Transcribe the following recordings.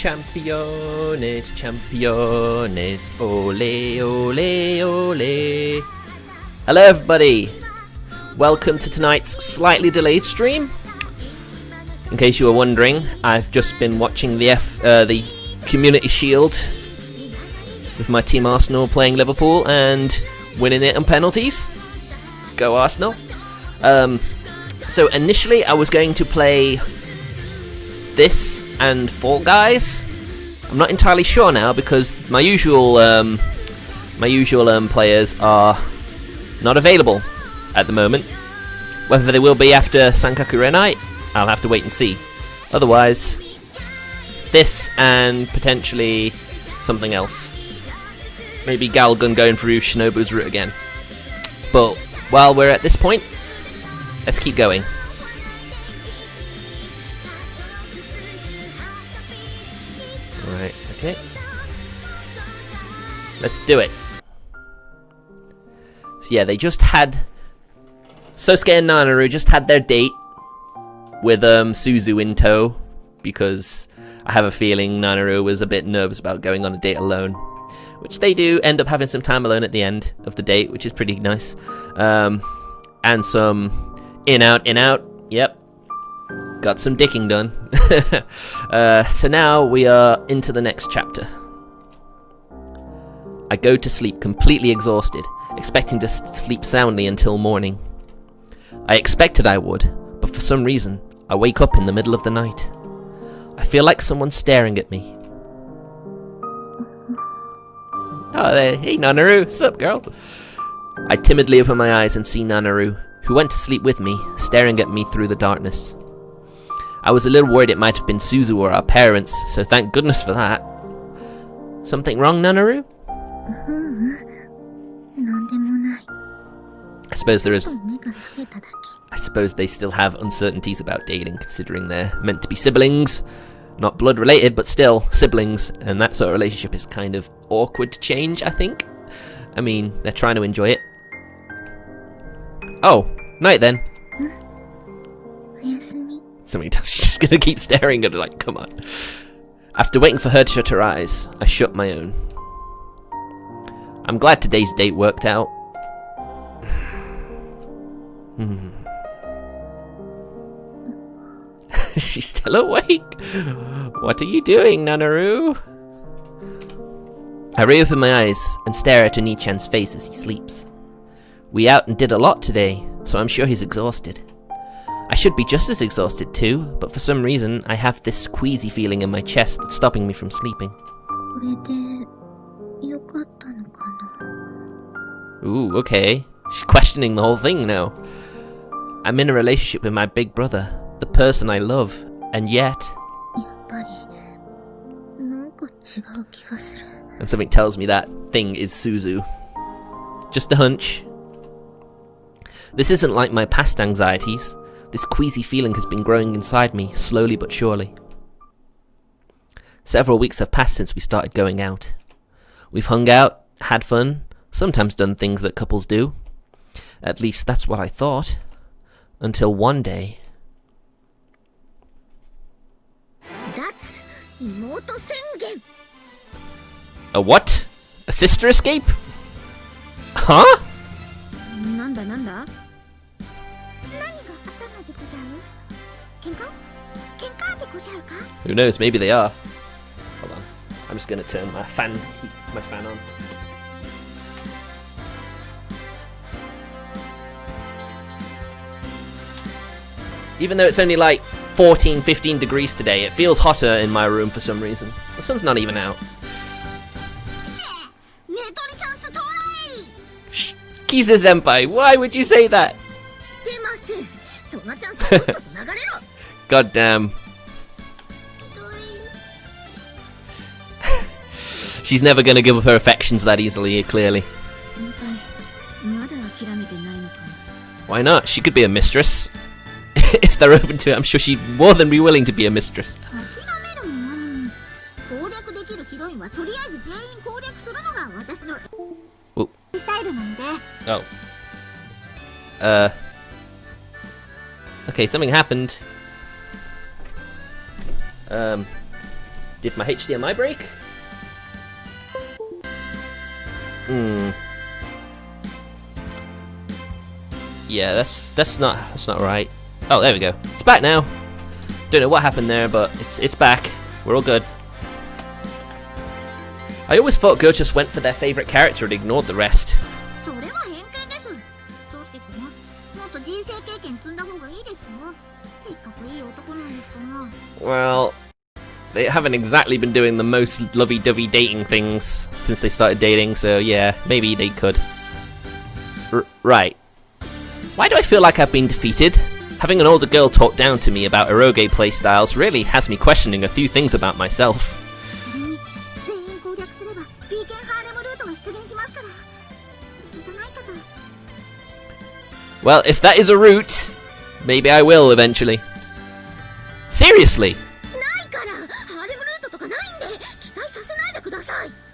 Champions, champions, ole, ole, ole. Hello everybody, welcome to tonight's slightly delayed stream. In case you were wondering, I've just been watching the Community Shield with my team Arsenal playing Liverpool and winning it on penalties. Go Arsenal. So initially I was going to play this and Fall Guys. I'm not entirely sure now because my usual players are not available at the moment. Whether they will be after Sankaku Renai, I'll have to wait and see. Otherwise, this and potentially something else. Maybe Galgun going through Shinobu's route again. But while we're at this point, let's keep going. Alright, okay. Let's do it. So yeah, they just had... Sosuke and Nanaru just had their date with Suzu in tow, because I have a feeling Nanaru was a bit nervous about going on a date alone. Which they do end up having some time alone at the end of the date, which is pretty nice. And some in out, yep. Got some dicking done. So now we are into the next chapter. I go to sleep completely exhausted, expecting to sleep soundly until morning. I expected I would, but for some reason, I wake up in the middle of the night. I feel like someone's staring at me. Oh, hey Nanaru, what's up, girl? I timidly open my eyes and see Nanaru, who went to sleep with me, staring at me through the darkness. I was a little worried it might have been Suzu or our parents, so thank goodness for that. Something wrong, Nanaru? I suppose there is... I suppose they still have uncertainties about dating, considering they're meant to be siblings. Not blood related, but still siblings, and that sort of relationship is kind of awkward to change, I think. I mean, they're trying to enjoy it. Oh, night then. Something else, she's just gonna keep staring at her like, come on. After waiting for her to shut her eyes, I shut my own. I'm glad today's date worked out. She's still awake. What are you doing, Nanaru? I reopen my eyes and stare at Oni-chan's face as he sleeps. We out and did a lot today, so I'm sure he's exhausted. I should be just as exhausted too, but for some reason I have this queasy feeling in my chest that's stopping me from sleeping. Ooh, okay. She's questioning the whole thing now. I'm in a relationship with my big brother, the person I love, and yet... And something tells me that thing is Suzu. Just a hunch. This isn't like my past anxieties. This queasy feeling has been growing inside me, slowly but surely. Several weeks have passed since we started going out. We've hung out, had fun, sometimes done things that couples do. At least that's what I thought. Until one day... A what? A sister escape? Huh? Who knows, maybe they are. Hold on. I'm just gonna turn my fan on. Even though it's only like 14, 15 degrees today, it feels hotter in my room for some reason. The sun's not even out. Kisa senpai, why would you say that? God damn. She's never gonna give up her affections that easily, clearly. Why not? She could be a mistress. If they're open to it, I'm sure she'd more than be willing to be a mistress. Ooh. Oh. Okay, something happened. Did my HDMI break? Yeah, that's not right. Oh, there we go. It's back now. Don't know what happened there, but it's back. We're all good. I always thought girls just went for their favorite character and ignored the rest. Well, they haven't exactly been doing the most lovey-dovey dating things since they started dating, so yeah, maybe they could. Right. Why do I feel like I've been defeated? Having an older girl talk down to me about eroge playstyles really has me questioning a few things about myself. Well, if that is a route, maybe I will eventually. Seriously?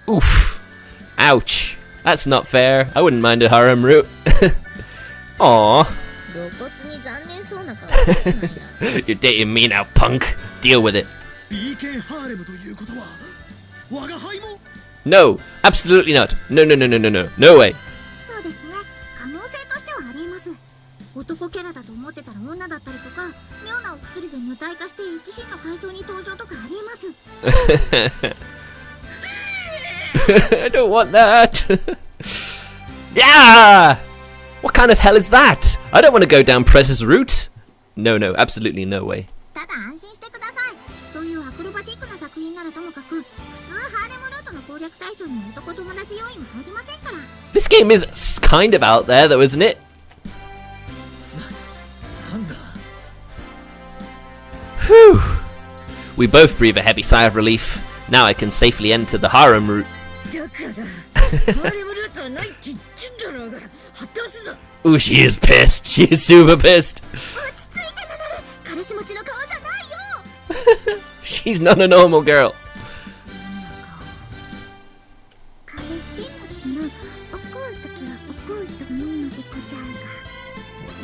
Oof. Ouch. That's not fair. I wouldn't mind a harem route. Aww. You're dating me now, punk. Deal with it. No, absolutely not. No, no, no, no, no, no. No way. I don't want that. Yeah! What kind of hell is that? I don't want to go down Prez's route. No, no, absolutely no way. This game is kind of out there though, isn't it? Whew. We both breathe a heavy sigh of relief. Now I can safely enter the harem route. Ooh, she is pissed. She is super pissed. She's not a normal girl.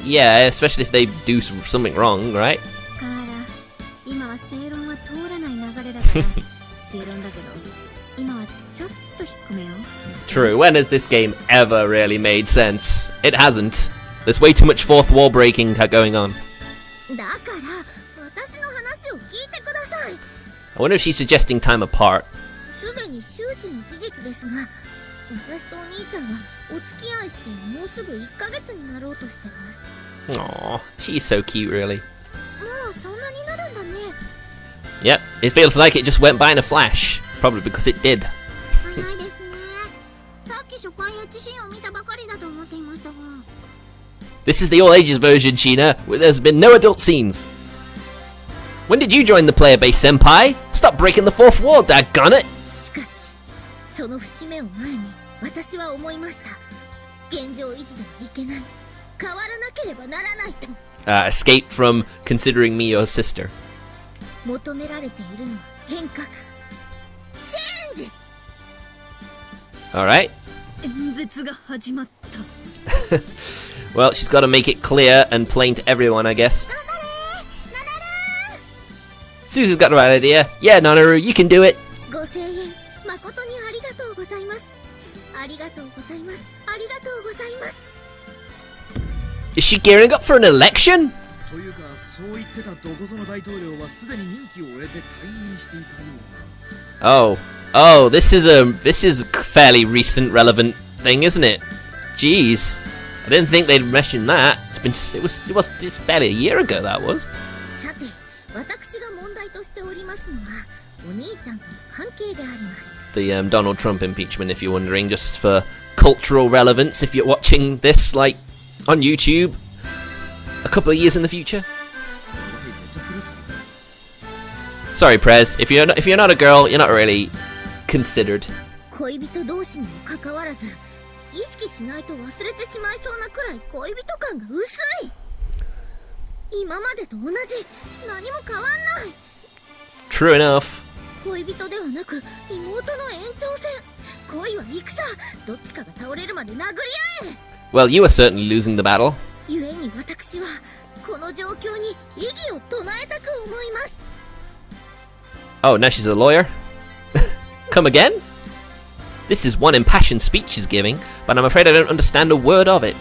Yeah, especially if they do something wrong, right? True, when has this game ever really made sense? It hasn't. There's way too much fourth wall breaking going on. I wonder if she's suggesting time apart. Aww, she's so cute, really. Yep, it feels like it just went by in a flash. Probably because it did. This is the all-ages version, Sheena, where there's been no adult scenes. When did you join the player base, senpai? Stop breaking the fourth wall, dadgummit! Escape from considering me your sister. Alright. Well, she's got to make it clear and plain to everyone, I guess. Suzu's got the right idea. Yeah, Nanaru, you can do it. Is she gearing up for an election? Oh, this is a fairly recent, relevant thing, isn't it? Jeez, I didn't think they'd mention that. It's barely a year ago that was. The Donald Trump impeachment, if you're wondering, just for cultural relevance. If you're watching this like on YouTube a couple of years in the future. Sorry, Prez. If you're not a girl, you're not really considered. True enough. Well, you are certainly losing the battle. Oh, now she's a lawyer? Come again? This is one impassioned speech she's giving, but I'm afraid I don't understand a word of it.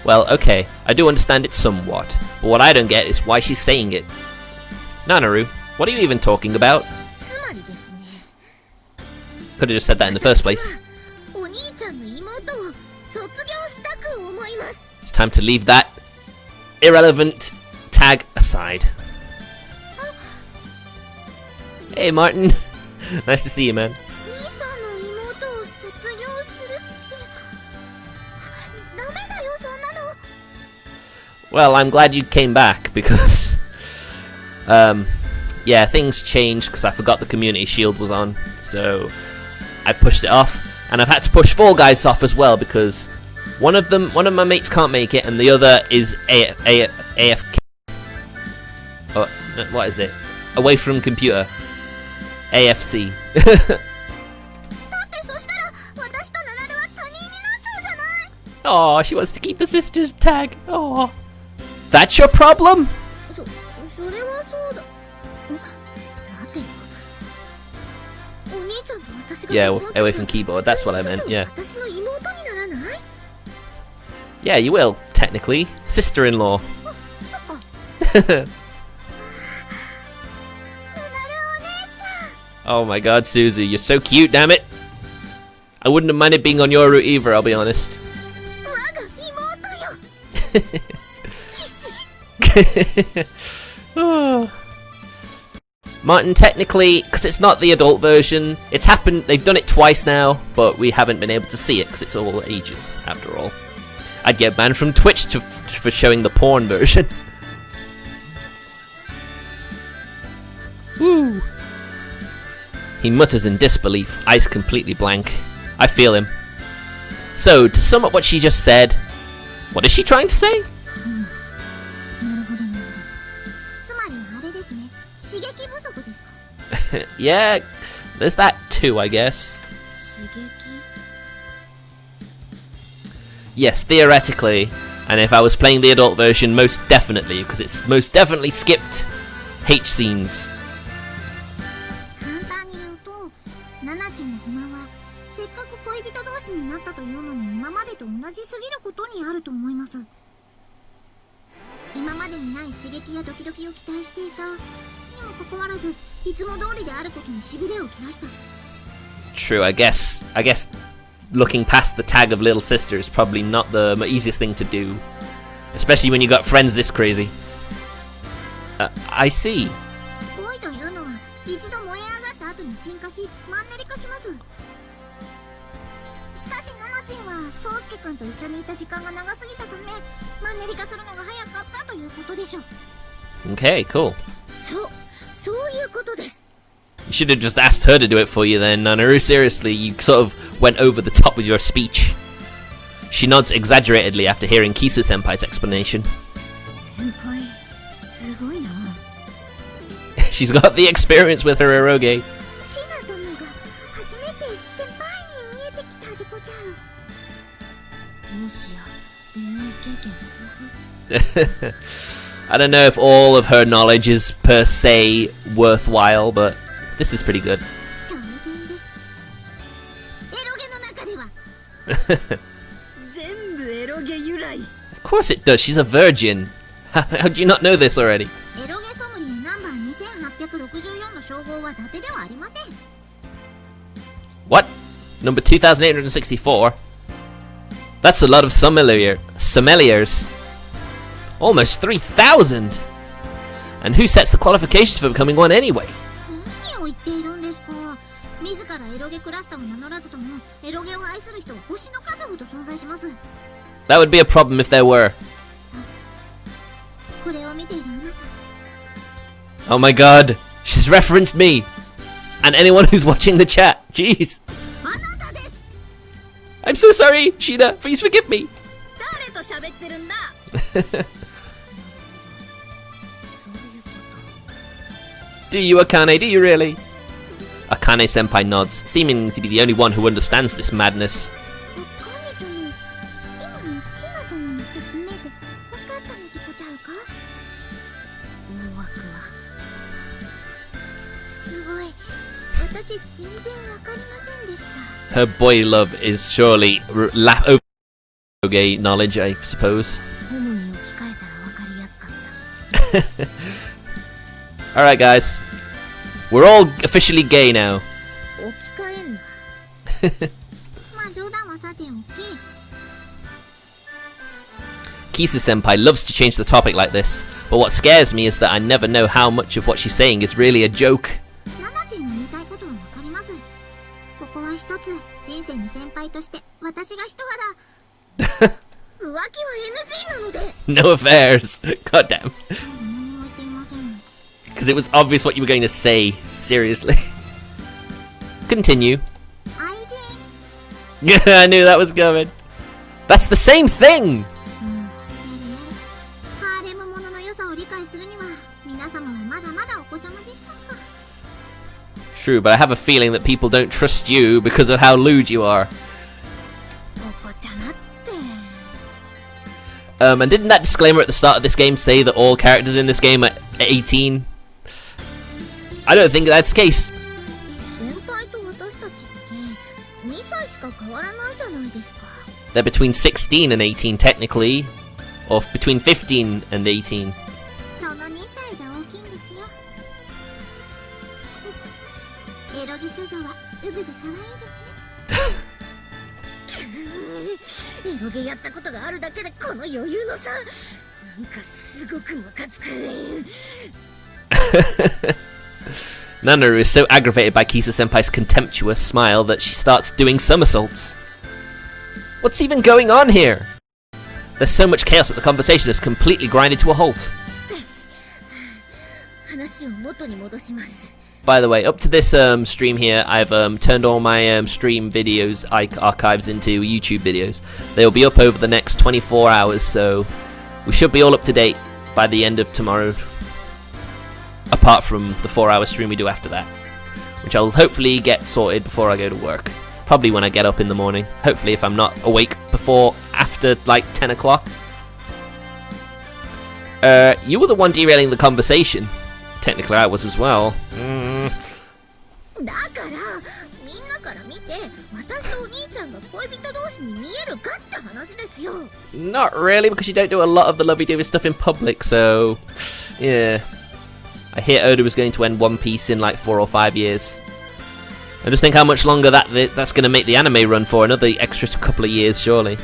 Well, okay, I do understand it somewhat, but what I don't get is why she's saying it. Nanaru, what are you even talking about? Could have just said that in the first place. It's time to leave that irrelevant tag aside. Hey Martin, nice to see you, man. Well, I'm glad you came back because, yeah, things changed because I forgot the community shield was on, so I pushed it off, and I've had to push Fall Guys off as well because one of my mates can't make it, and the other is AFK. Oh, what is it? Away from computer. AFC. Oh, she wants to keep the sister's tag. Oh, that's your problem? Yeah, away from keyboard. That's what I meant. Yeah. Yeah, you will technically. Sister-in-law. Oh my God, Suzu, you're so cute. Damn it! I wouldn't have minded being on your route either. I'll be honest. Oh. Martin, technically, because it's not the adult version, it's happened. They've done it twice now, but we haven't been able to see it because it's all ages. After all, I'd get banned from Twitch for showing the porn version. Woo! He mutters in disbelief, eyes completely blank. I feel him. So, to sum up what she just said, what is she trying to say? Yeah, there's that too, I guess. Yes, theoretically, and if I was playing the adult version, most definitely, because it's most definitely skipped H scenes. True, I guess looking past the tag of little sister is probably not the easiest thing to do, especially when you got friends this crazy. I see. Okay, cool. You should have just asked her to do it for you then, Nanaru. Seriously, you sort of went over the top with your speech. She nods exaggeratedly after hearing Kisu-senpai's explanation. She's got the experience with her eroge. I don't know if all of her knowledge is per se worthwhile, but this is pretty good. Of course it does, she's a virgin. How do you not know this already? What? Number 2864? That's a lot of sommeliers. Almost 3,000! And who sets the qualifications for becoming one anyway? That would be a problem if there were. Oh my God, she's referenced me! And anyone who's watching the chat, jeez! I'm so sorry, Sheena, please forgive me! Do you, Akane? Do you really? Akane-senpai nods, seeming to be the only one who understands this madness. Her boy love is surely gay knowledge, I suppose. Alright guys, we're all officially gay now. Kisa-senpai loves to change the topic like this, but what scares me is that I never know how much of what she's saying is really a joke. No affairs. Goddamn. Because it was obvious what you were going to say. Seriously. Continue. I knew that was coming. That's the same thing. True, but I have a feeling that people don't trust you because of how lewd you are. And didn't that disclaimer at the start of this game say that all characters in this game are 18? I don't think that's the case. They're between 16 and 18 technically, or between 15 and 18. Nanaru is so aggravated by Kisa-senpai's contemptuous smile that she starts doing somersaults. What's even going on here? There's so much chaos that the conversation has completely grinded to a halt. By the way, up to this stream here, I've turned all my stream videos archives into YouTube videos. They'll be up over the next 24 hours, so we should be all up to date by the end of tomorrow. Apart from the 4-hour stream we do after that, which I'll hopefully get sorted before I go to work. Probably when I get up in the morning. Hopefully if I'm not awake after like 10 o'clock. You were the one derailing the conversation. Technically I was as well. Not really, because you don't do a lot of the lovey-dovey stuff in public, so yeah. I hear Oda was going to end One Piece in like 4 or 5 years. I just think how much longer that's going to make the anime run for. Another extra couple of years, surely.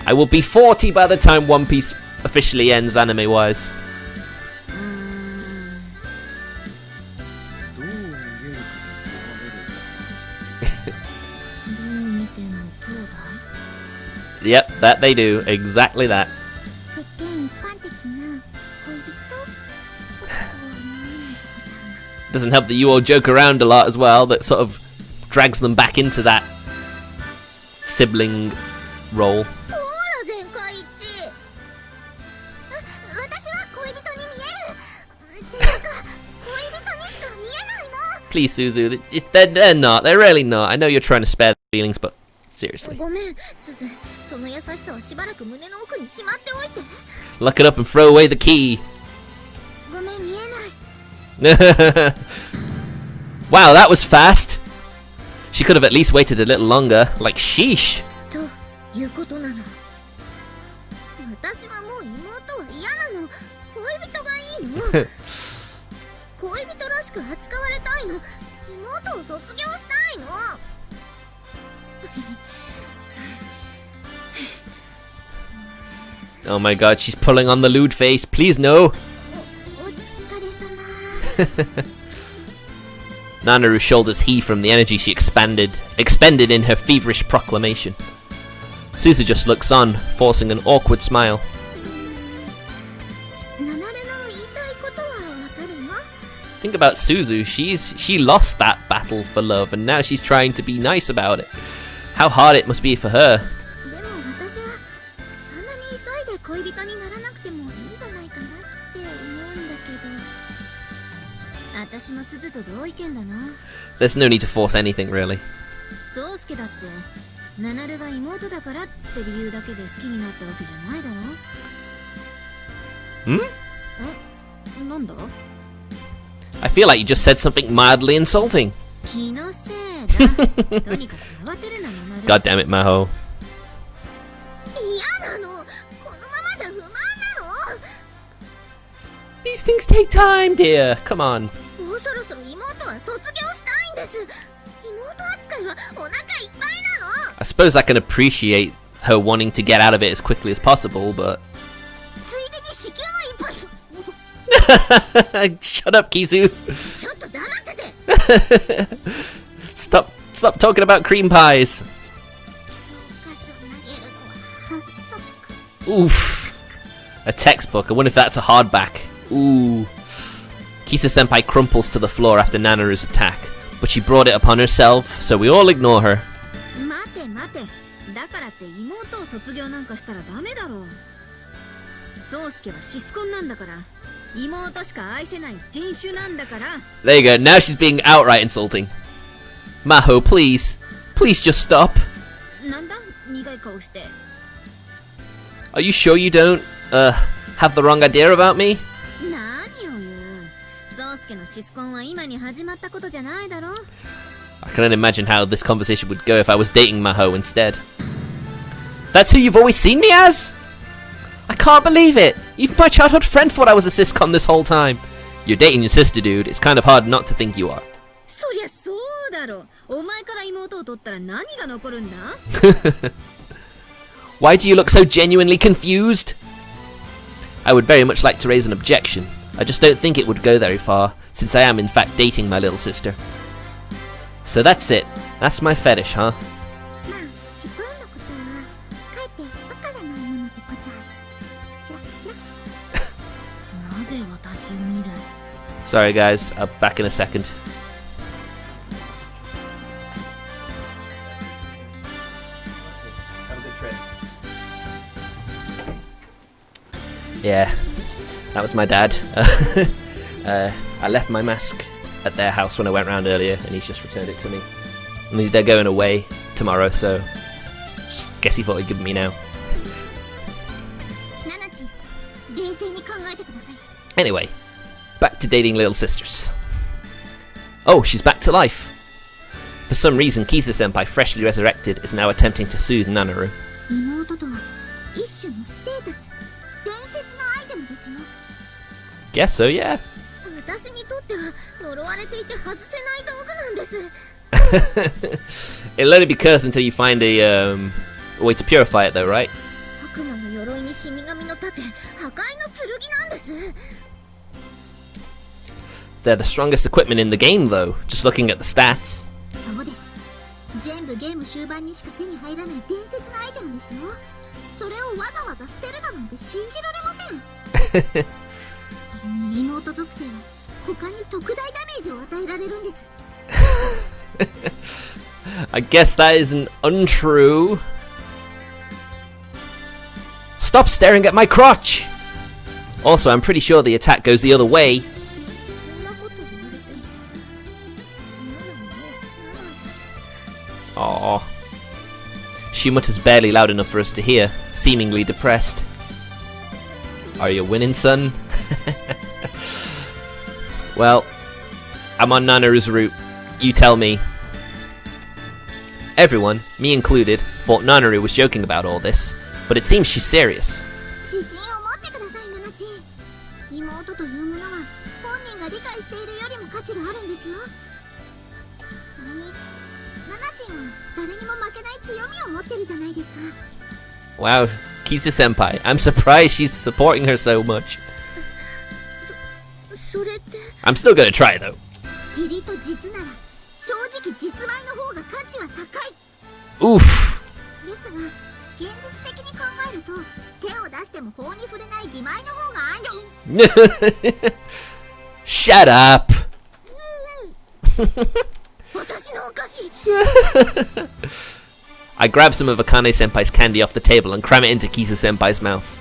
I will be 40 by the time One Piece officially ends, anime-wise. Yep, that they do. Exactly that. Doesn't help that you all joke around a lot as well. That sort of drags them back into that sibling role. Please, Suzu, they're not. They're really not. I know you're trying to spare the feelings, but seriously. Lock it up and throw away the key. Wow, that was fast. She could have at least waited a little longer. Like, sheesh. Oh my god, she's pulling on the lewd face. Please, no. Nanaru's shoulders heave from the energy she expended in her feverish proclamation. Suzu just looks on, forcing an awkward smile. Think about Suzu. She lost that battle for love, and now she's trying to be nice about it. How hard it must be for her. There's no need to force anything, really. I feel like you just said something mildly insulting. God damn it, Maho. These things take time, dear. Come on. I suppose I can appreciate her wanting to get out of it as quickly as possible, but... Shut up, Kizu. Stop talking about cream pies. Oof. A textbook. I wonder if that's a hardback. Ooh. Kisa-senpai crumples to the floor after Nanaru's attack, but she brought it upon herself, so we all ignore her. There you go, now she's being outright insulting. Maho, please. Please just stop. Are you sure you don't, have the wrong idea about me? I can't imagine how this conversation would go if I was dating Maho instead. That's who you've always seen me as? I can't believe it! Even my childhood friend thought I was a siscon this whole time. You're dating your sister, dude. It's kind of hard not to think you are. Why do you look so genuinely confused? I would very much like to raise an objection. I just don't think it would go very far, since I am in fact dating my little sister. So that's it. That's my fetish, huh? Sorry guys, I'll be back in a second. Have a good trip. Yeah, that was my dad. I left my mask at their house when I went round earlier, and he's just returned it to me. And they're going away tomorrow, so guess he thought he'd give it me now. Anyway, back to dating little sisters. Oh, she's back to life. For some reason, Kisa-senpai, freshly resurrected, is now attempting to soothe Nanaru. Guess so, yeah. It'll only be cursed until you find a way to purify it though, right? They're the strongest equipment in the game though, just looking at the stats. I guess that isn't untrue. Stop staring at my crotch! Also, I'm pretty sure the attack goes the other way. Aww. She mutters barely loud enough for us to hear, seemingly depressed. Are you winning, son? Well, I'm on Nanaru's route. You tell me. Everyone, me included, thought Nanaru was joking about all this, but it seems she's serious. Wow, Kisa-senpai, I'm surprised she's supporting her so much. I'm still gonna try though. Oof. Shut up. I grab some of Akane-senpai's candy off the table and cram it into Kisa-senpai's mouth.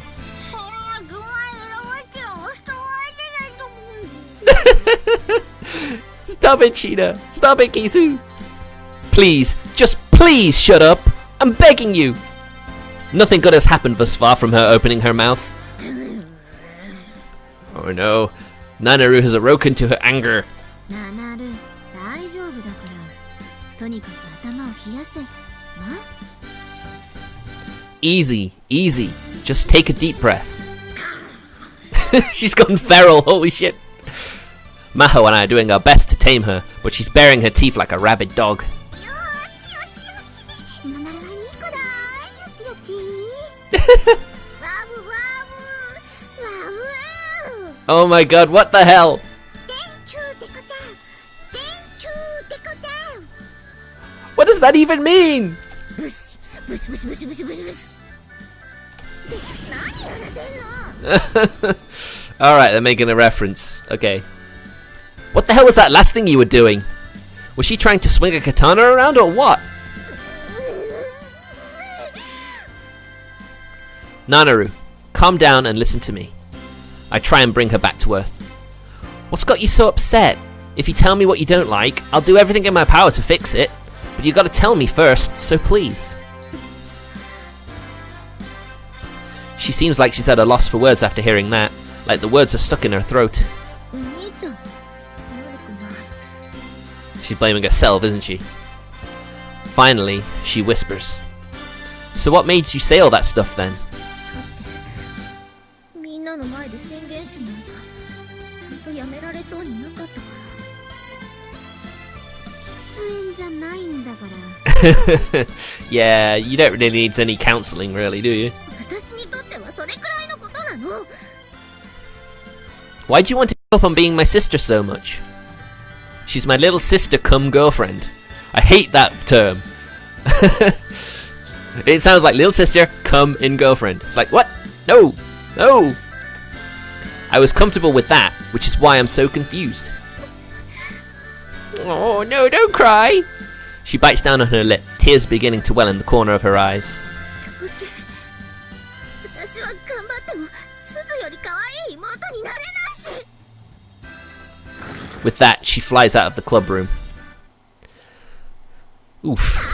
Stop it, Cheetah! Stop it, Kisu! Please, just please shut up! I'm begging you! Nothing good has happened thus far from her opening her mouth. Oh no, Nanaru has awoken to her anger. Easy, easy. Just take a deep breath. She's gone feral, holy shit. Maho and I are doing our best to tame her, but she's baring her teeth like a rabid dog. Oh my god, what the hell? What does that even mean? Alright, they're making a reference. Okay. What the hell was that last thing you were doing? Was she trying to swing a katana around or what? Nanaru, calm down and listen to me. I try and bring her back to earth. What's got you so upset? If you tell me what you don't like, I'll do everything in my power to fix it. But you gotta tell me first, so please. She seems like she's at a loss for words after hearing that. Like the words are stuck in her throat. She's blaming herself, isn't she? Finally, she whispers. So what made you say all that stuff then? Yeah, you don't really need any counselling, really, do you? Why do you want to give up on being my sister so much? She's my little sister cum girlfriend. I hate that term. It sounds like little sister cum in girlfriend. It's like, what? No! No! I was comfortable with that, which is why I'm so confused. Oh no, don't cry! She bites down on her lip, tears beginning to well in the corner of her eyes. With that, she flies out of the club room. Oof.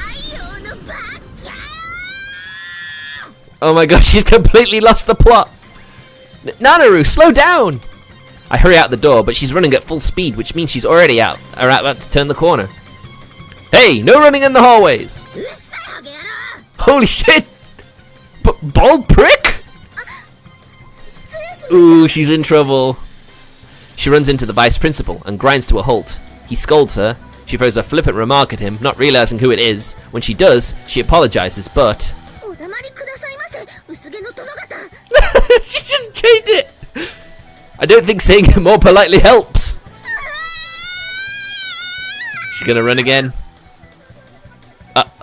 Oh my gosh, she's completely lost the plot! Nanaru, slow down! I hurry out the door, but she's running at full speed, which means she's already out, or about to turn the corner. Hey, no running in the hallways! Holy shit! Bald prick? Ooh, she's in trouble. She runs into the vice principal and grinds to a halt. He scolds her. She throws a flippant remark at him, not realizing who it is. When she does, she apologizes, but... She just changed it! I don't think saying it more politely helps. She gonna run again?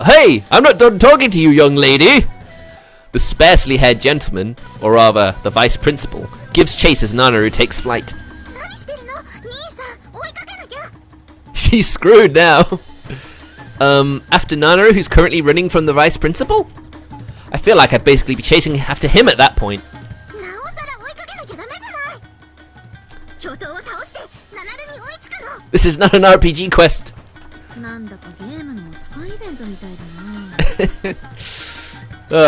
Hey! I'm not done talking to you, young lady! The sparsely haired gentleman, or rather, the vice principal, gives chase as Nanaru takes flight. She's screwed now. After Nanaru, who's currently running from the vice principal? I feel like I'd basically be chasing after him at that point. This is not an RPG quest.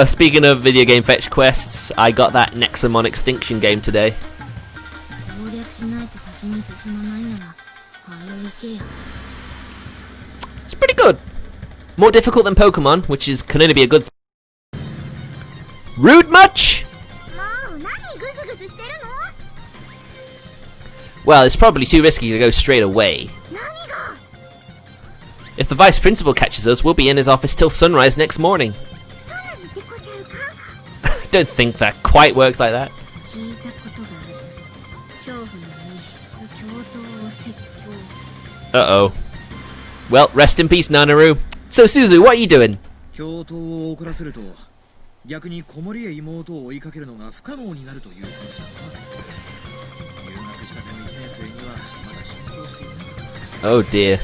Speaking of video game fetch quests, I got that Nexamon Extinction game today. It's pretty good. More difficult than Pokemon, which can only be a good thing. Rude much? Well, it's probably too risky to go straight away. If the vice principal catches us, we'll be in his office till sunrise next morning. Don't think that quite works like that. Uh-oh. Well, rest in peace, Nanaru. So, Suzu, what are you doing? Oh dear.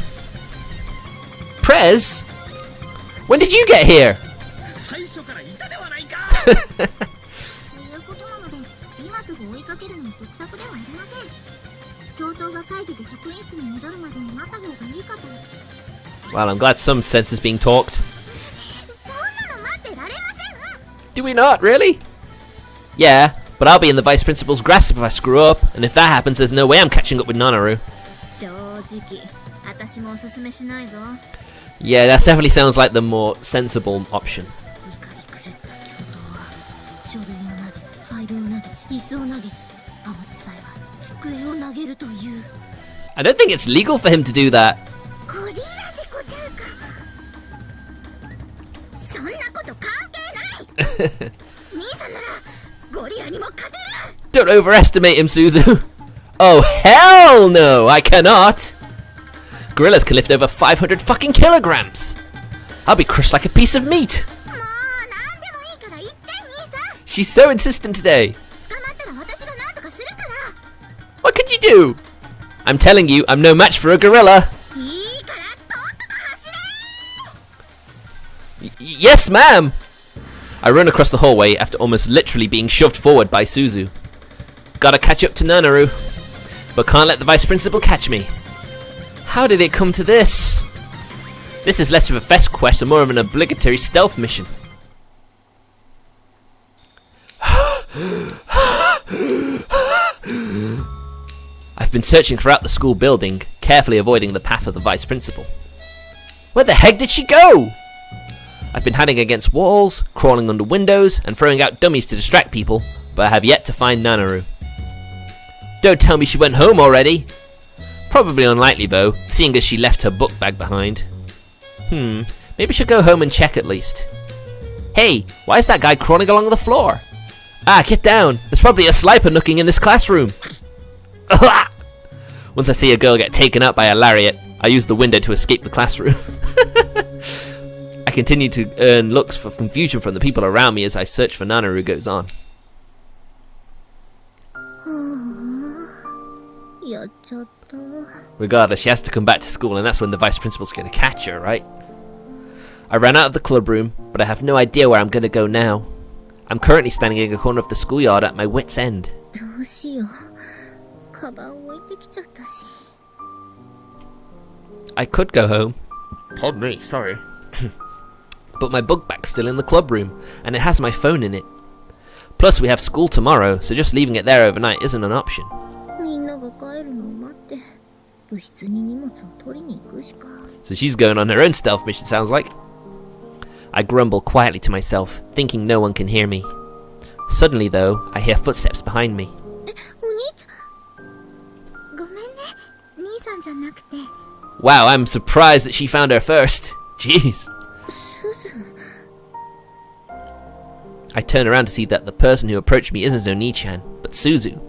Prez? When did you get here? Well, I'm glad some sense is being talked. Do we not, really? Yeah, but I'll be in the vice principal's grasp if I screw up, and if that happens, there's no way I'm catching up with Nanaru. Yeah, that definitely sounds like the more sensible option. I don't think it's legal for him to do that. Don't overestimate him, Suzu. Oh, hell no, I cannot. Gorillas can lift over 500 fucking kilograms. I'll be crushed like a piece of meat. She's so insistent today. What could you do? I'm telling you, I'm no match for a gorilla. Yes, ma'am. I run across the hallway after almost literally being shoved forward by Suzu. Gotta catch up to Nanaru, but can't let the vice principal catch me. How did it come to this? This is less of a fest quest and more of an obligatory stealth mission. I've been searching throughout the school building, carefully avoiding the path of the vice principal. Where the heck did she go? I've been hiding against walls, crawling under windows, and throwing out dummies to distract people, but I have yet to find Nanaru. Don't tell me she went home already. Probably unlikely though, seeing as she left her book bag behind. Maybe I should go home and check at least. Hey, why is that guy crawling along the floor? Ah, get down. There's probably a sniper nooking in this classroom. Once I see a girl get taken out by a lariat, I use the window to escape the classroom. I continue to earn looks for confusion from the people around me as I search for Nanaru goes on. Regardless, she has to come back to school, and that's when the vice principal's going to catch her, right? I ran out of the club room, but I have no idea where I'm going to go now. I'm currently standing in a corner of the schoolyard at my wit's end. I could go home. Pardon me, sorry. But my book bag's still in the club room, and it has my phone in it. Plus, we have school tomorrow, so just leaving it there overnight isn't an option. So she's going on her own stealth mission, sounds like. I grumble quietly to myself, thinking no one can hear me. Suddenly, though, I hear footsteps behind me. Wow, I'm surprised that she found her first. Jeez. I turn around to see that the person who approached me isn't Oni-chan, but Suzu.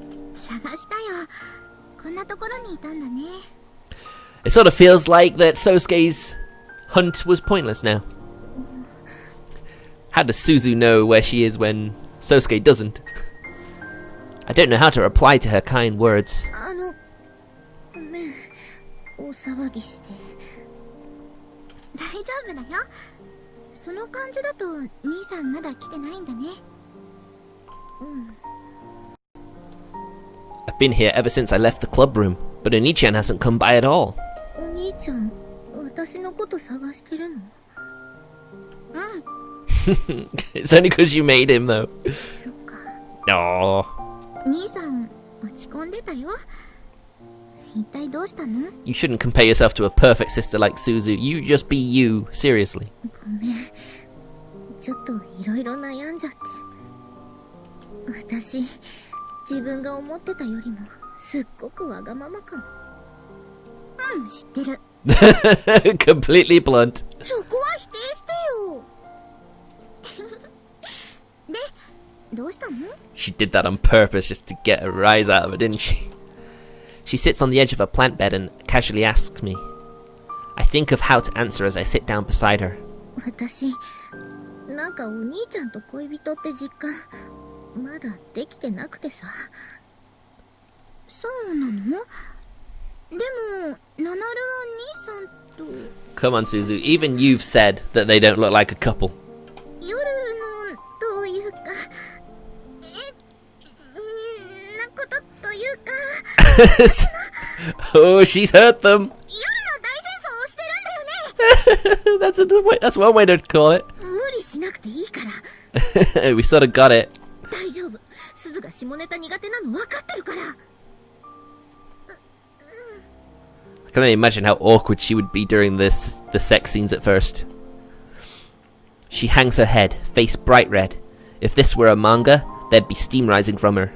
It sort of feels like that Sosuke's hunt was pointless now. How does Suzu know where she is when Sosuke doesn't? I don't know how to reply to her kind words. I've been here ever since I left the club room, but Oni-chan hasn't come by at all. It's only because you made him, though. Aww. You shouldn't compare yourself to a perfect sister like Suzu. You just be you, seriously. Completely blunt. She did that on purpose just to get a rise out of it, didn't she? She sits on the edge of a plant bed and casually asks me. I think of how to answer as I sit down beside her. Come on, Suzu, even you've said that they don't look like a couple. Oh, she's hurt them. That's one way to call it. We sort of got it. can only imagine how awkward she would be during the sex scenes at first. She hangs her head, face bright red. If this were a manga, there'd be steam rising from her.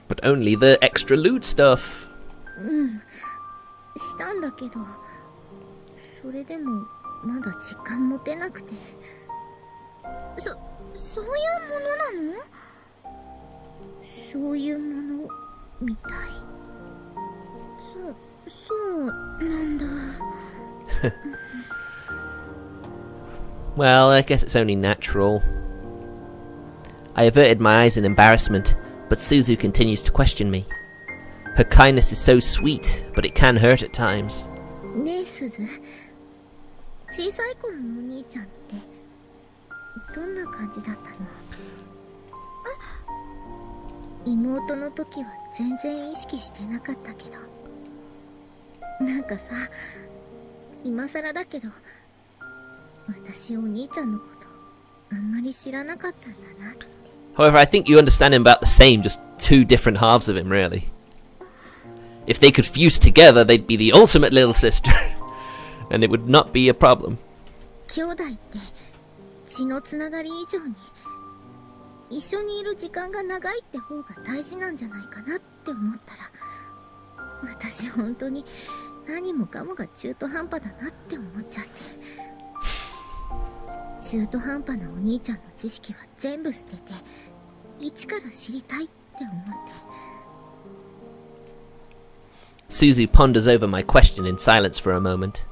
But only the extra lewd stuff. Well, I guess it's only natural. I averted my eyes in embarrassment, but Suzu continues to question me. Her kindness is so sweet, but it can hurt at times. However, I think you understand him about the same, just two different halves of him, really. If they could fuse together, they'd be the ultimate little sister. And it would not be a problem. Suzu ponders over my question in silence for a moment.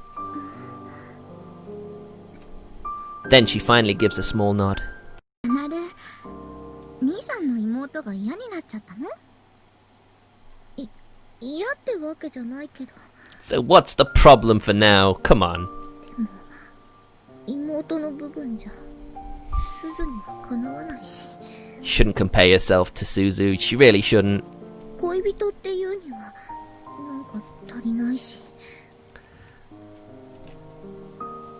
Then she finally gives a small nod. So what's the problem for now? Come on. You shouldn't compare yourself to Suzu. She really shouldn't.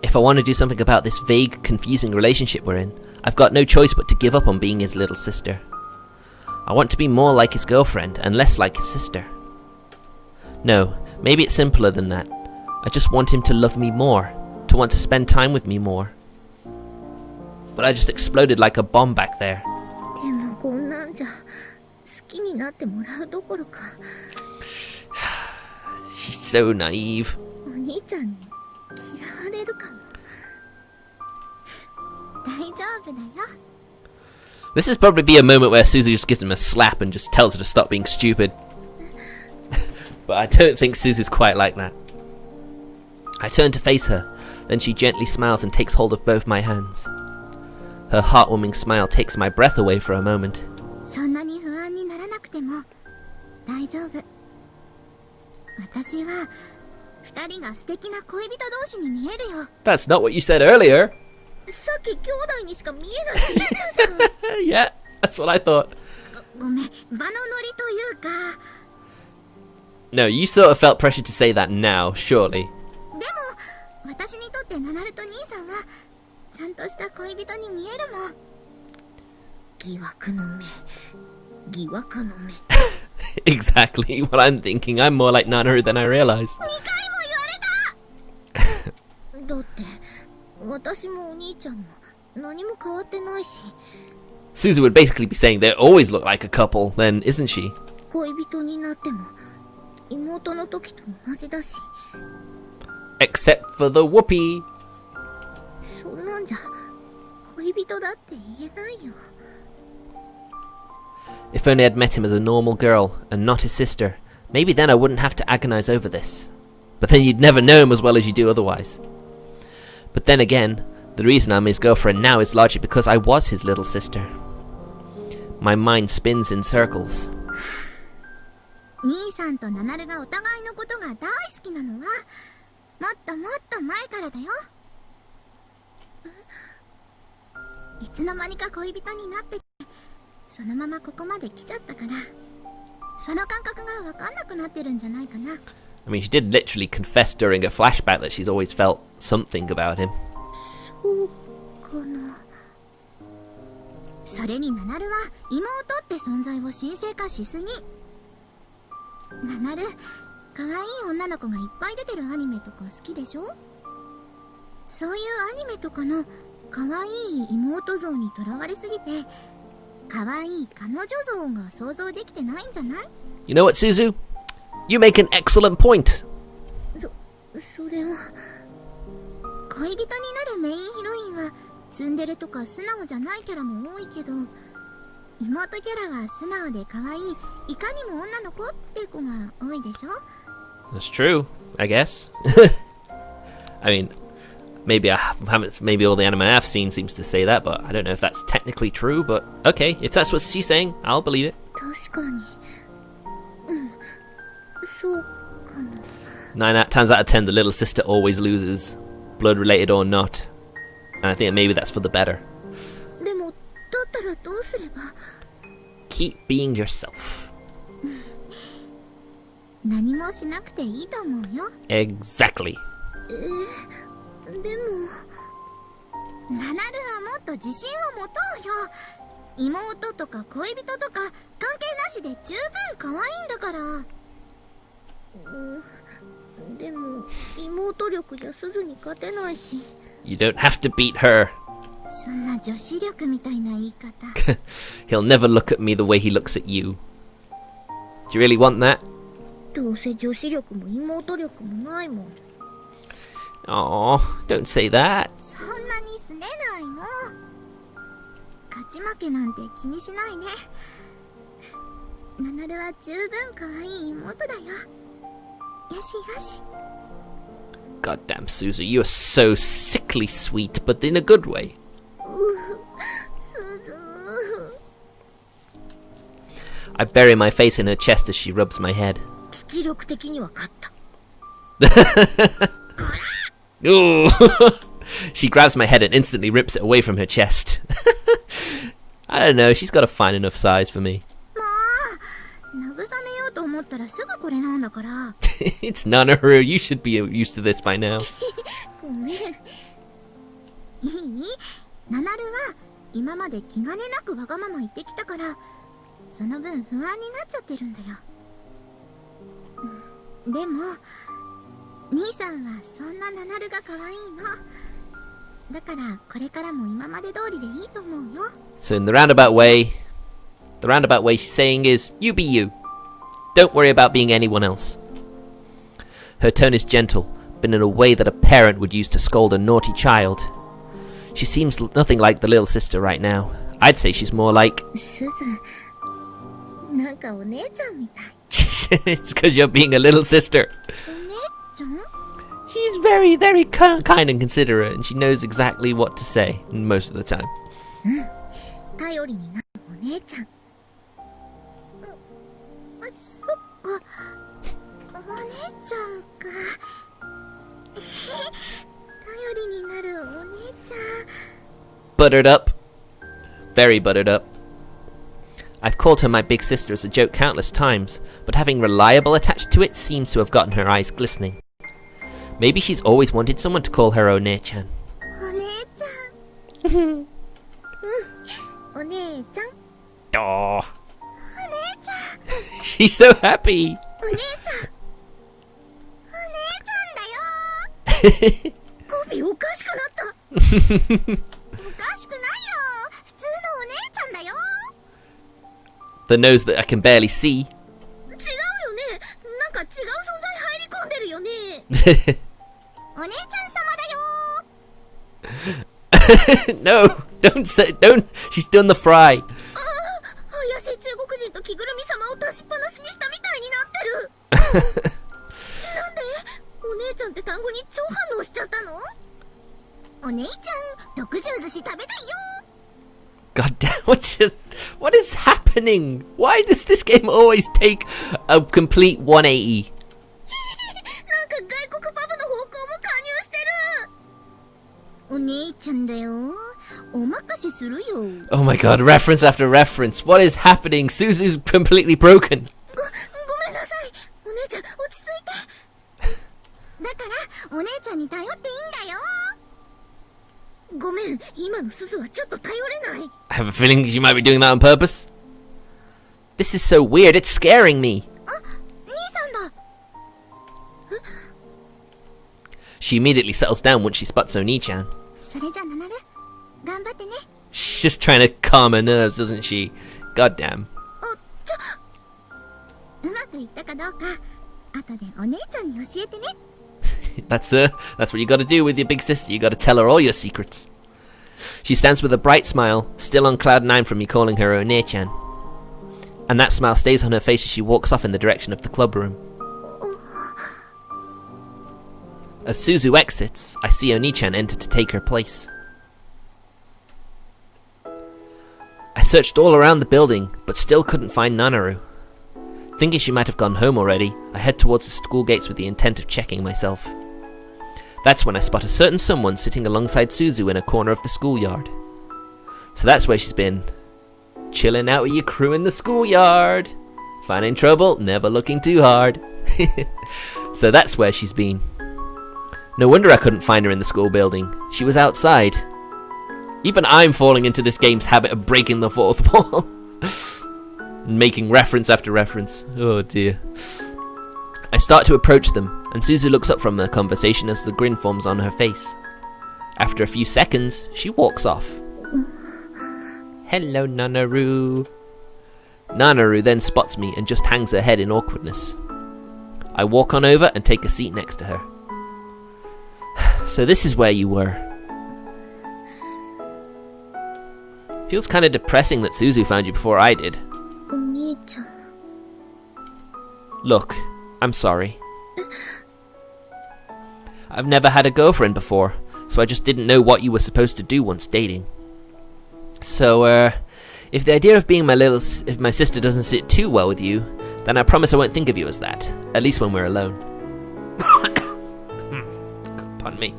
If I want to do something about this vague, confusing relationship we're in, I've got no choice but to give up on being his little sister. I want to be more like his girlfriend and less like his sister. No, maybe it's simpler than that. I just want him to love me more, to want to spend time with me more. But I just exploded like a bomb back there. She's so naive. This is probably be a moment where Suzu just gives him a slap and just tells her to stop being stupid. But I don't think Suzu's quite like that. I turn to face her, then she gently smiles and takes hold of both my hands. Her heartwarming smile takes my breath away for a moment. That's not what you said earlier. Yeah, that's what I thought. No, you sort of felt pressure to say that now, surely. Exactly what I'm thinking. I'm more like Nanaru than I realize. Suzu would basically be saying they always look like a couple, then, isn't she? Except for the whoopee. If only I'd met him as a normal girl, and not his sister, maybe then I wouldn't have to agonize over this. But then you'd never know him as well as you do otherwise. But then again, the reason I'm his girlfriend now is largely because I was his little sister. My mind spins in circles. I mean, she did literally confess during a flashback that she's always felt something about him. それにナナルは妹って存在を神聖化しすぎ。ナナル、可愛い女の子がいっぱい出てるアニメとか好きでしょ？そういうアニメとかの可愛い妹像にとらわれすぎて、可愛い彼女像が想像できてないんじゃない？ You know what, Suzu? You make an excellent point. それは恋人になるメインヒロインはツンデレとか素直じゃないキャラも多いけど、妹キャラは素直で可愛い、いかにも女の子って子が多いでしょ？ That's true, I guess. I mean, maybe I haven't. Maybe all the anime I've seen seems to say that, but I don't know if that's technically true. But okay, if that's what she's saying, I'll believe it. 確かに。そうかも。 9 times out of 10, the little sister always loses, blood related or not. And I think maybe that's for the better. でもだったらどうすれば？ Keep being yourself. 何もしなくていいと思うよ。 Exactly. でもナナルはもっと自信を持とうよ。妹とか恋人とか関係なしで十分可愛いんだから。でも妹力じゃすずに勝てないし。 You don't have to beat her. そんな女子力みたいな言い方。 He'll never look at me the way he looks at you. Do you really want that? どうせ女子力も妹力もないもん。 Aw, don't say that. そんなにすねないの。勝ち負けなんて気にしないね。ナナルは十分可愛い妹だよ。よしよし。 Goddamn, Suzu, you are so sickly sweet, but in a good way. すず。 I bury my face in her chest as she rubs my head. 父力的には勝った。 Ooh. She grabs my head and instantly rips it away from her chest. I don't know, she's got a fine enough size for me. もう慰めようと思ったらすぐこれなんだから。 It's Nanaru, you should be used to this by now. ごめん。いい？ナナルは今まで気兼ねなくわがまま言ってきたから、その分不安になっちゃってるんだよ。でも兄さんはそんなナナルが可愛いの。だからこれからも今まで通りでいいと思うよ。 So in the roundabout way she's saying is, you be you. Don't worry about being anyone else. Her tone is gentle, but in a way that a parent would use to scold a naughty child. She seems nothing like the little sister right now. I'd say she's more like... すず、なんかお姉ちゃんみたい。 It's because you're being a little sister. お姉ちゃん？ She's very, very kind and considerate, and she knows exactly what to say most of the time. 頼りになるお姉ちゃん。そっか、お姉ちゃんか。頼りになるお姉ちゃん。 Buttered up. Very buttered up. I've called her my big sister as a joke countless times, but having reliable attached to it seems to have gotten her eyes glistening. Maybe she's always wanted someone to call her One-chan. お姉ちゃん。お姉ちゃん。 Oh, お姉ちゃん。 she's so happy. お姉ちゃん。お姉ちゃんだよ。語尾おかしくなった。おかしくないよ。普通のお姉ちゃんだよ。 The nose that I can barely see. 違うよね。なんか違う存在入り込んでるよね。お姉ちゃん様だよ。 No, don't. She's done the fry. 怪しい中国人と着ぐるみ様を出しっぱなしにしたみたいになってる。なんでお姉ちゃんって単語に超反応しちゃったの？お姉ちゃん、特上寿司食べたいよ。 God damn, what is happening? Why does this game always take a complete 180? なんか外国パブの方向も加入してる。お姉ちゃんだよ。お任せするよ。 Oh my god, reference after reference. What is happening? Suzu's completely broken. ごめんなさい。お姉ちゃん、落ち着いて。だからお姉ちゃんに頼っていいんだよ。ごめん、今の鈴はちょっと頼れない。 I have a feeling she might be doing that on purpose. This is so weird, it's scaring me. あ、兄さんだ。 She immediately settles down once she spots Oni-chan. それじゃナナル、頑張ってね。 She's just trying to calm her nerves, doesn't she? God damn. うまくいったかどうか、後でお姉ちゃんに教えてね。 That's what you gotta do with your big sister. You gotta tell her all your secrets. She stands with a bright smile, still on cloud 9 from me calling her One-chan. And that smile stays on her face as she walks off in the direction of the club room. As Suzu exits, I see Oni-chan enter to take her place. I searched all around the building, but still couldn't find Nanaru. Thinking she might have gone home already, I head towards the school gates with the intent of checking myself. That's when I spot a certain someone sitting alongside Suzu in a corner of the schoolyard. So that's where she's been. Chilling out with your crew in the schoolyard. Finding trouble, never looking too hard. So that's where she's been. No wonder I couldn't find her in the school building. She was outside. Even I'm falling into this game's habit of breaking the fourth wall. Making reference after reference. Oh dear. I start to approach them, and Suzu looks up from their conversation as the grin forms on her face. After a few seconds, she walks off. Hello, Nanaru. Nanaru then spots me and just hangs her head in awkwardness. I walk on over and take a seat next to her. So this is where you were. Feels kind of depressing that Suzu found you before I did. Look, I'm sorry. I've never had a girlfriend before, so I just didn't know what you were supposed to do once dating. So, if the idea of being if my sister doesn't sit too well with you, then I promise I won't think of you as that, at least when we're alone. Pardon me.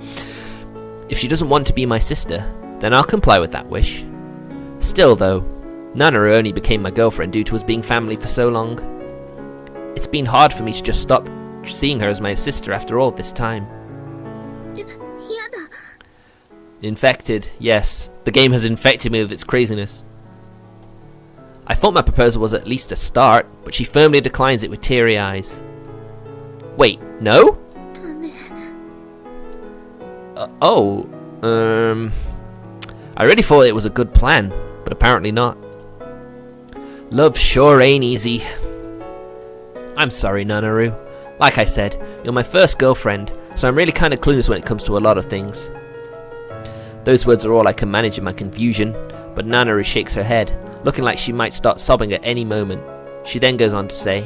If she doesn't want to be my sister, then I'll comply with that wish. Still though, Nanaru only became my girlfriend due to us being family for so long. It's been hard for me to just stop seeing her as my sister after all this time. Infected, yes. The game has infected me with its craziness. I thought my proposal was at least a start, but she firmly declines it with teary eyes. Wait, no? I really thought it was a good plan, but apparently not. Love sure ain't easy. I'm sorry, Nanaru. Like I said, you're my first girlfriend, so I'm really kind of clueless when it comes to a lot of things. Those words are all I can manage in my confusion, but Nanaru shakes her head, looking like she might start sobbing at any moment. She then goes on to say,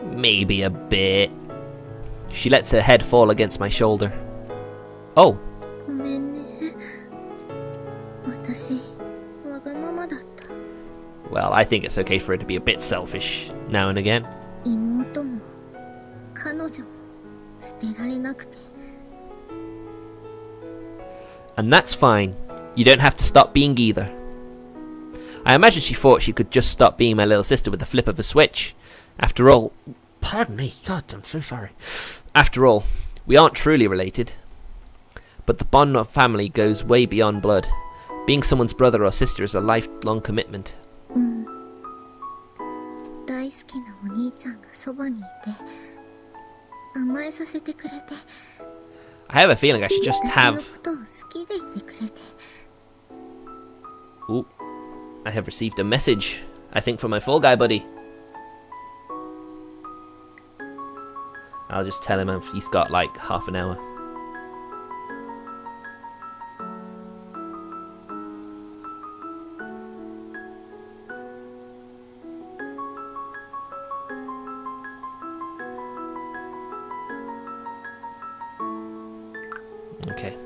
maybe a bit. She lets her head fall against my shoulder. Oh. Well, I think it's okay for her to be a bit selfish now and again. And that's fine. You don't have to stop being either. I imagine she thought she could just stop being my little sister with the flip of a switch. After all... Pardon me, God, I'm so sorry. After all, we aren't truly related. But the bond of family goes way beyond blood. Being someone's brother or sister is a lifelong commitment. I have a feeling I should just have... Ooh, I have received a message, I think from my Fall Guy buddy. I'll just tell him he's got like half an hour. Okay.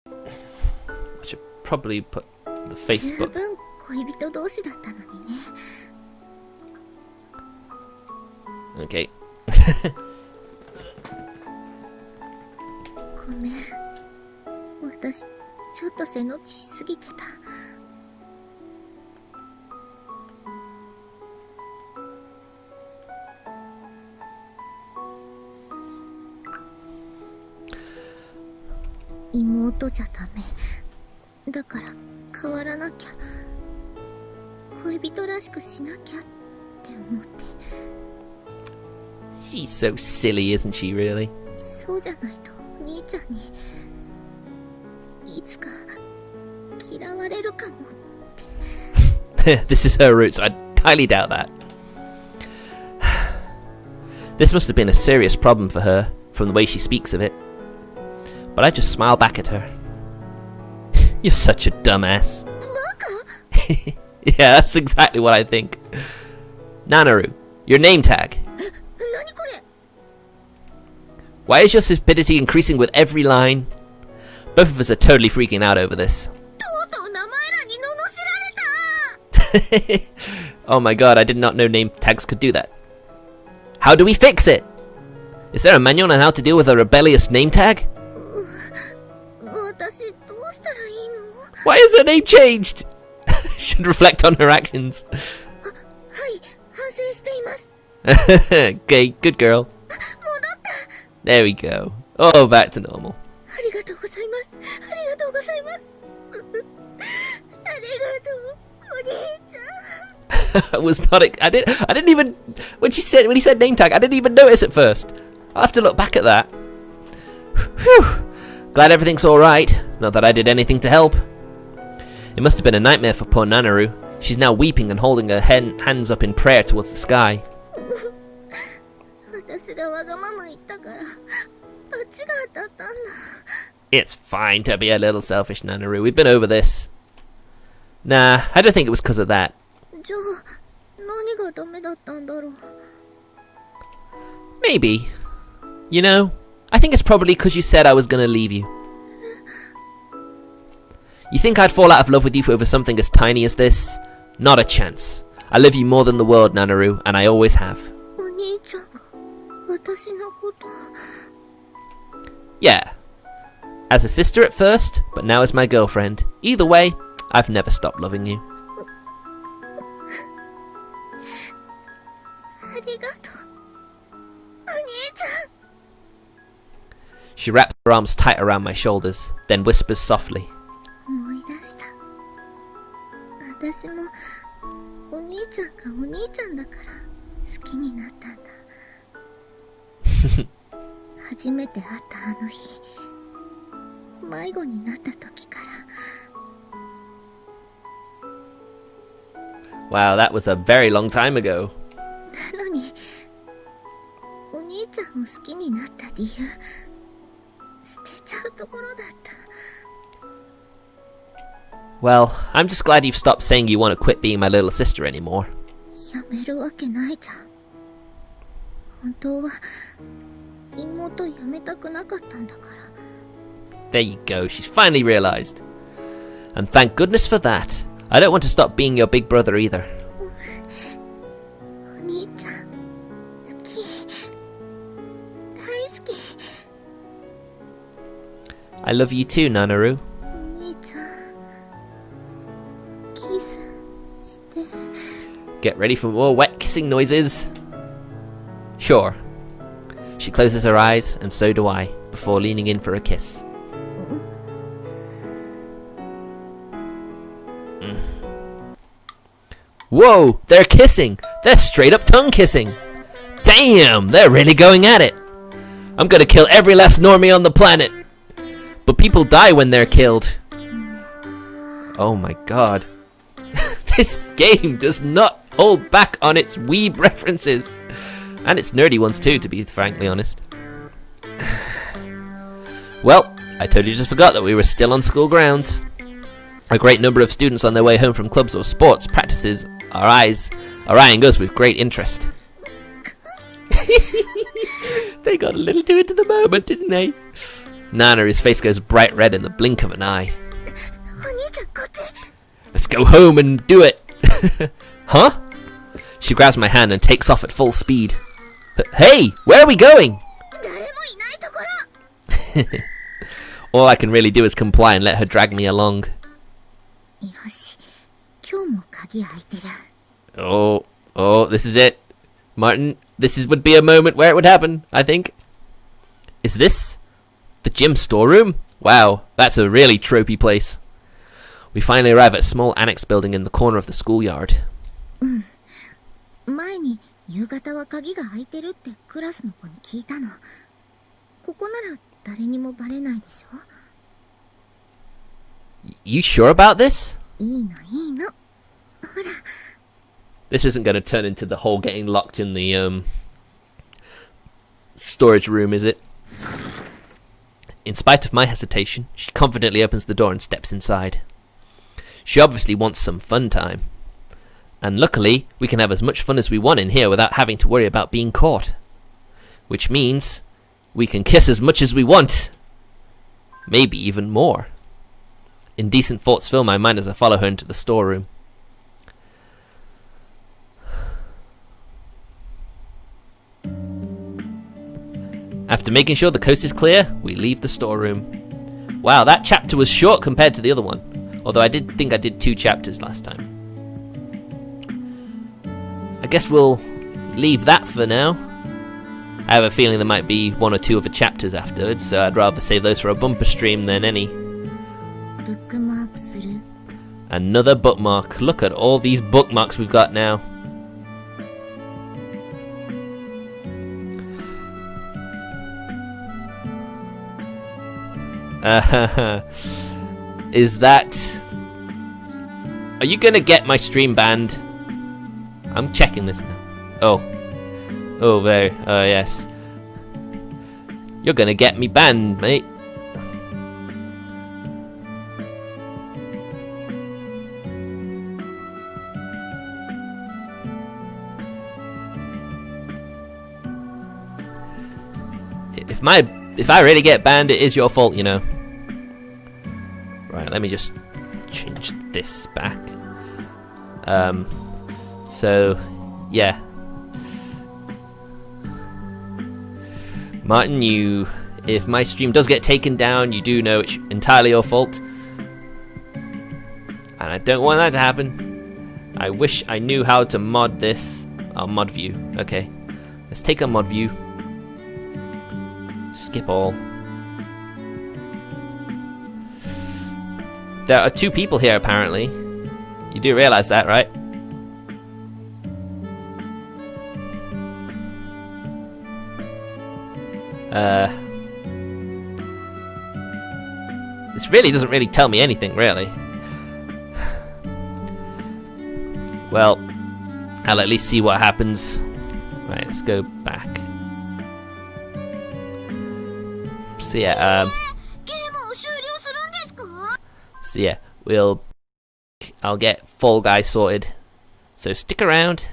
I should probably put the Facebook. Okay. 妹じゃダメ。だから変わらなきゃ。恋人らしくしなきゃって思って。She's so silly, isn't she, really? そうじゃないとお兄ちゃんにいつか嫌われるかもって。This is her route, so I highly doubt that. This must have been a serious problem for her, from the way she speaks of it. But I just smile back at her. You're such a dumbass. Yeah, that's exactly what I think. Nanaru, your name tag. Why is your stupidity increasing with every line? Both of us are totally freaking out over this. Oh my god, I did not know name tags could do that. How do we fix it? Is there a manual on how to deal with a rebellious name tag? Why is her name changed? Should reflect on her actions. Okay, good girl. There we go. Oh, back to normal. I was not. I didn't even. When he said name tag, I didn't even notice at first. I'll have to look back at that. Whew. Glad everything's all right. Not that I did anything to help. It must have been a nightmare for poor Nanaru. She's now weeping and holding her hands up in prayer towards the sky. It's fine to be a little selfish, Nanaru. We've been over this. Nah, I don't think it was because of that. Maybe. You know, I think it's probably because you said I was gonna leave you. You think I'd fall out of love with you over something as tiny as this? Not a chance. I love you more than the world, Nanaru, and I always have. Yeah. As a sister at first, but now as my girlfriend. Either way, I've never stopped loving you. She wraps her arms tight around my shoulders, then whispers softly. Wow, that was a very long time ago. Well, I'm just glad you've stopped saying you want to quit being my little sister anymore. There you go, she's finally realized. And thank goodness for that. I don't want to stop being your big brother either. I love you too, Nanaru. Get ready for more wet kissing noises. Sure. She closes her eyes, and so do I, before leaning in for a kiss. Whoa, they're kissing! They're straight up tongue kissing! Damn, they're really going at it! I'm gonna kill every last normie on the planet! But people die when they're killed. Oh my god. This game does not hold back on its weeb references. And its nerdy ones too, to be frankly honest. Well, I totally just forgot that we were still on school grounds. A great number of students on their way home from clubs or sports practices are eyeing us with great interest. They got a little too into the moment, didn't they? Nanaru's face goes bright red in the blink of an eye. Let's go home and do it. Huh? She grabs my hand and takes off at full speed. Hey, where are we going? All I can really do is comply and let her drag me along. Oh, this is it. Martin, would be a moment where it would happen, I think. Is this the gym storeroom? Wow, that's a really tropey place. We finally arrive at a small annex building in the corner of the schoolyard. 前に夕方は鍵が開いてるってクラスの子に聞いたの。ここなら誰にもバレないでしょ。You sure about this? いいのいいの。ほら。This isn't going to turn into the whole getting locked in the storage room, is it? In spite of my hesitation, she confidently opens the door and steps inside. She obviously wants some fun time. And luckily, we can have as much fun as we want in here without having to worry about being caught. Which means we can kiss as much as we want. Maybe even more. Indecent thoughts fill my mind as I follow her into the storeroom. After making sure the coast is clear, we leave the storeroom. Wow, that chapter was short compared to the other one. Although I did think I did 2 chapters last time. I guess we'll leave that for now. I have a feeling there might be 1 or 2 other chapters afterwards, so I'd rather save those for a bumper stream than any. Another bookmark. Look at all these bookmarks we've got now. Is that... Are you gonna get my stream banned? I'm checking this now. Oh. Oh, there. Oh, yes. You're gonna get me banned, mate. If I really get banned, it is your fault, you know. Right, let me just change this back. So, yeah. Martin, if my stream does get taken down, you do know it's entirely your fault. And I don't want that to happen. I wish I knew how to mod this. Oh, mod view. Okay. Let's take a mod view. Skip all. There are 2 people here apparently. You do realize that, right? This really doesn't really tell me anything, really. Well, I'll at least see what happens. Right, let's go back. So yeah, I'll get Fall Guy sorted. So stick around.